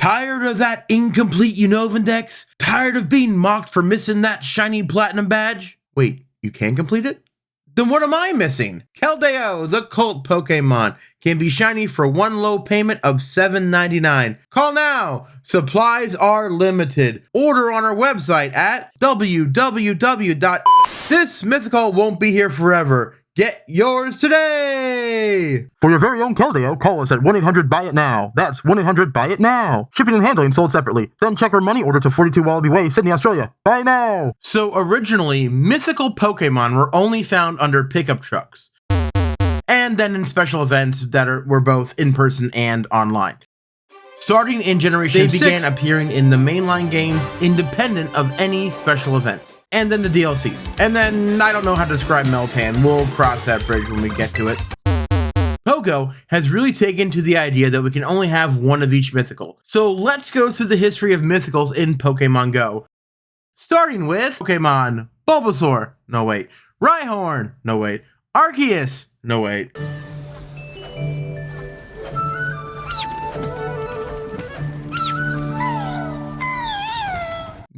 Tired of that incomplete Unova index? Tired of being mocked for missing that shiny platinum badge? Wait, you can complete it? Then what am I missing? Keldeo, the cult Pokemon, can be shiny for one low payment of $7.99. Call now! Supplies are limited. Order on our website at www. This Mythical won't be here forever. Get yours today! For your very own Keldeo, call us at 1-800-BUY-IT-NOW. That's 1-800-BUY-IT-NOW. Shipping and handling sold separately. Then check our money order to 42 Wallaby Way, Sydney, Australia. Buy now! So originally, mythical Pokemon were only found under pickup trucks. And then in special events that were both in person and online. Starting in Generation 6, they began appearing in the mainline games independent of any special events. And then the DLCs. And then, I don't know how to describe Meltan, we'll cross that bridge when we get to it. Pogo has really taken to the idea that we can only have one of each mythical. So let's go through the history of mythicals in Pokemon Go. Starting with Pokemon Bulbasaur, no wait, Rhyhorn, no wait, Arceus, no wait.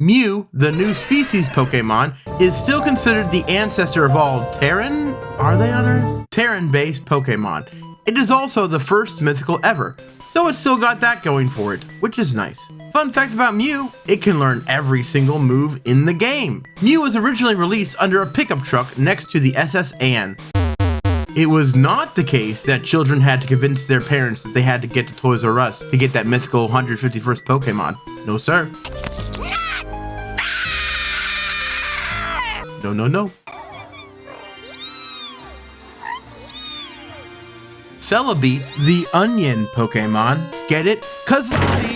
Mew, the new species Pokemon, is still considered the ancestor of all Terran? Are they on Earth? Terran-based Pokemon. It is also the first mythical ever, so it's still got that going for it, which is nice. Fun fact about Mew, it can learn every single move in the game. Mew was originally released under a pickup truck next to the SS Anne. It was not the case that children had to convince their parents that they had to get to Toys R Us to get that mythical 151st Pokemon. No sir. No, no, no. Celebi, the onion Pokemon. Get it? Cause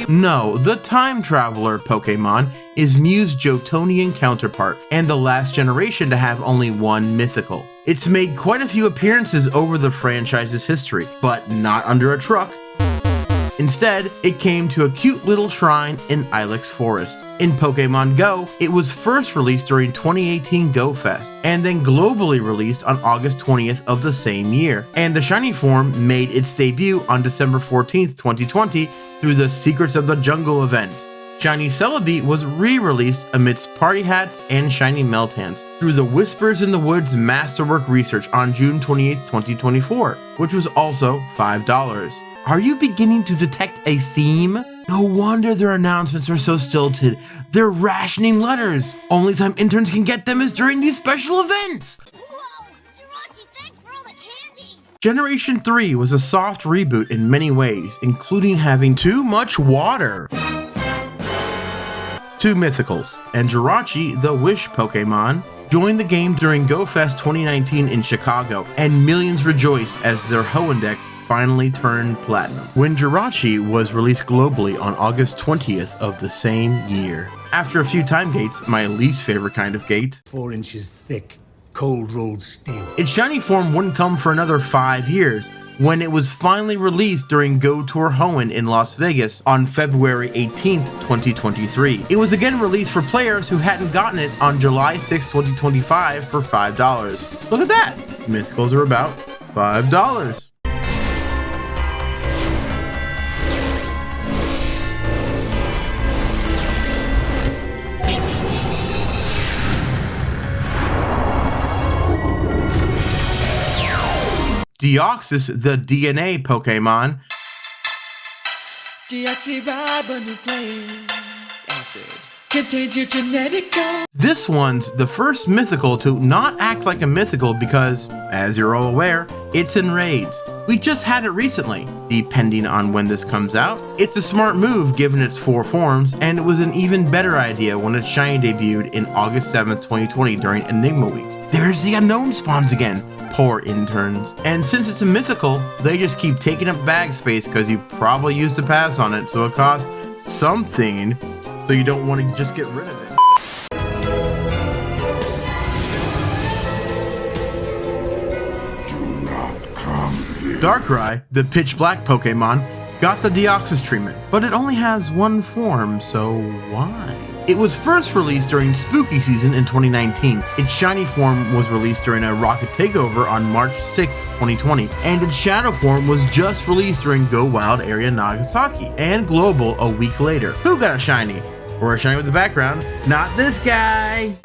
no, the time traveler Pokemon is Mew's Jotonian counterpart and the last generation to have only one mythical. It's made quite a few appearances over the franchise's history, but not under a truck. Instead, it came to a cute little shrine in Ilex Forest. In Pokemon Go, it was first released during 2018 Go Fest, and then globally released on August 20th of the same year. And the shiny form made its debut on December 14th, 2020 through the Secrets of the Jungle event. Shiny Celebi was re-released amidst party hats and shiny Meltans through the Whispers in the Woods Masterwork Research on June 28th, 2024, which was also $5. Are you beginning to detect a theme? No wonder their announcements are so stilted. They're rationing letters. Only time interns can get them is during these special events. Whoa! Jirachi, thanks for all the candy! Generation 3 was a soft reboot in many ways, including having too much water. 2 mythicals, and Jirachi, the Wish Pokemon, joined the game during Go Fest 2019 in Chicago, and millions rejoiced as their Ho-Index finally turned platinum, when Jirachi was released globally on August 20th of the same year. After a few time gates, my least favorite kind of gate, 4 inches thick, cold rolled steel. its shiny form wouldn't come for another 5 years, when it was finally released during Go Tour Hoenn in Las Vegas on February 18th, 2023. It was again released for players who hadn't gotten it on July 6, 2025 for $5. Look at that! Mythicals are about $5. Deoxys, the DNA Pokemon. Deoxyribonucleic acid contains your genetic code. This one's the first mythical to not act like a mythical because, as you're all aware, it's in raids. We just had it recently, depending on when this comes out. It's a smart move given its 4 forms, and it was an even better idea when its shiny debuted in August 7th, 2020 during Enigma Week. There's the unknown spawns again. Poor interns. And since it's a mythical, they just keep taking up bag space because you probably used a pass on it, so it costs something, so you don't want to just get rid of it. Do not come here. Darkrai, the pitch black Pokemon, got the Deoxys treatment, but it only has one form, so why? It was first released during Spooky Season in 2019. Its shiny form was released during a Rocket Takeover on March 6, 2020, and its shadow form was just released during Go Wild Area Nagasaki and Global a week later. Who got a shiny? Or a shiny with the background? Not this guy!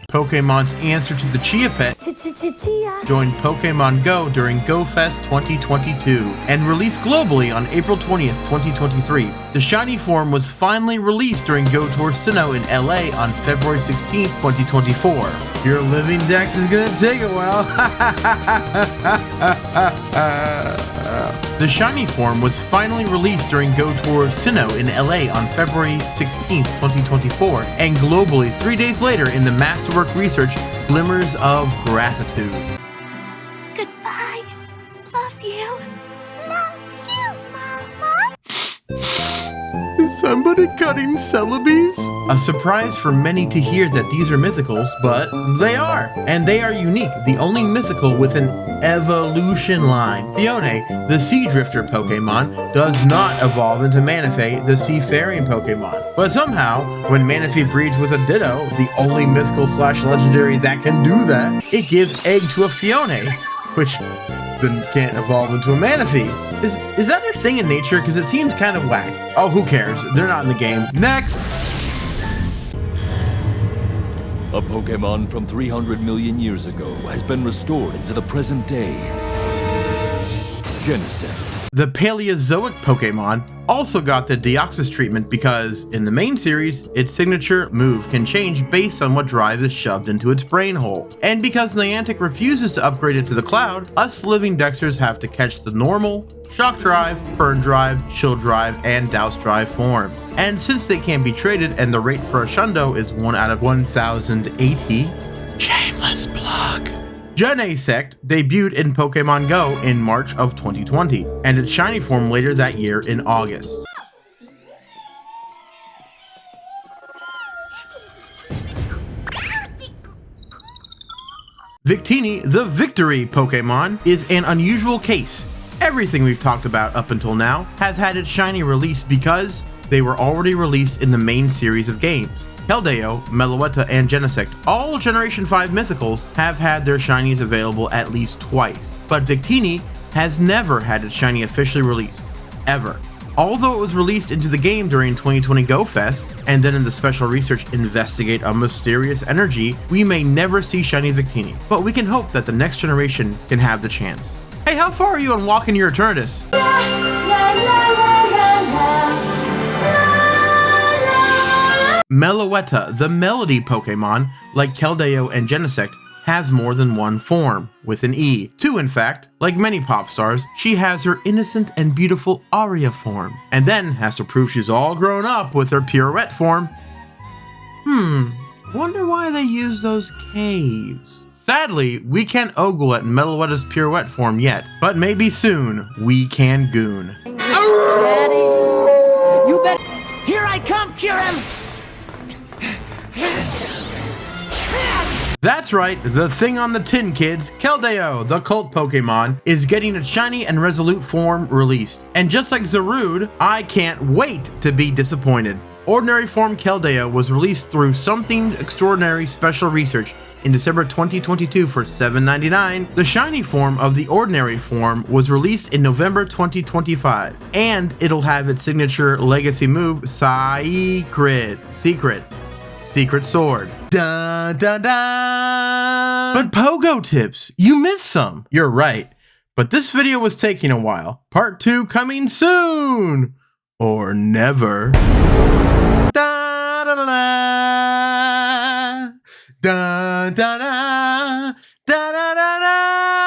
Pokemon's answer to the Chia Pet joined Pokemon Go during GoFest 2022 and released globally on April 20th, 2023. The shiny form was finally released during Go Tour Sinnoh in LA on February 16th, 2024. Your living dex is gonna take a while. The shiny form was finally released during Go Tour Sinnoh in LA on February 16th, 2024, and globally 3 days later in the Masterwork Research Glimmers of Gratitude. Goodbye. Love you. Love you, Mama. Is somebody cutting Celebies? A surprise for many to hear that these are Mythicals, but they are. And they are unique, the only Mythical with an evolution line. Fione, the Sea Drifter Pokemon, does not evolve into Manaphy, the Seafaring Pokemon. But somehow, when Manaphy breeds with a Ditto, the only Mythical / Legendary that can do that, it gives egg to a Fione, which then can't evolve into a Manaphy. Is that a thing in nature? Because it seems kind of whack. Oh, who cares? They're not in the game. Next! A Pokemon from 300 million years ago has been restored into the present day. Genesect. The Paleozoic Pokemon also got the Deoxys treatment because, in the main series, its signature move can change based on what drive is shoved into its brain hole. And because Niantic refuses to upgrade it to the cloud, us living Dexters have to catch the normal, Shock Drive, Burn Drive, Chill Drive, and Douse Drive forms. And since they can't be traded and the rate for a Shundo is 1 out of 1,080, shameless plug. Genesect debuted in Pokemon Go in March of 2020, and its shiny form later that year in August. Victini, the Victory Pokemon, is an unusual case. Everything we've talked about up until now has had its shiny released because they were already released in the main series of games. Keldeo, Meloetta, and Genesect, all Generation 5 Mythicals, have had their shinies available at least twice, but Victini has never had its shiny officially released, ever. Although it was released into the game during 2020 Go Fest, and then in the special research Investigate a Mysterious Energy, we may never see shiny Victini, but we can hope that the next generation can have the chance. Hey, how far are you on walking your Eternatus? Meloetta, the Melody Pokemon, like Keldeo and Genesect, has more than one form, with an E. 2 in fact. Like many pop stars, she has her innocent and beautiful Aria form, and then has to prove she's all grown up with her Pirouette form. Wonder why they use those caves. Sadly, we can't ogle at Meloetta's Pirouette form yet, but maybe soon we can goon. Daddy, you better. Here I come, Kyurem! That's right, the thing on the tin, kids. Keldeo, the cult Pokemon, is getting its shiny and Resolute form released. And just like Zarude, I can't wait to be disappointed. Ordinary form Keldeo was released through Something Extraordinary Special Research in December 2022 for $7.99. The shiny form of the ordinary form was released in November 2025, and it'll have its signature legacy move, Secret Sword. Dun dun dun! But PoGoTips, you missed some. You're right, but this video was taking a while. Part 2 coming soon! Or never. Da da da da da da da da da da da.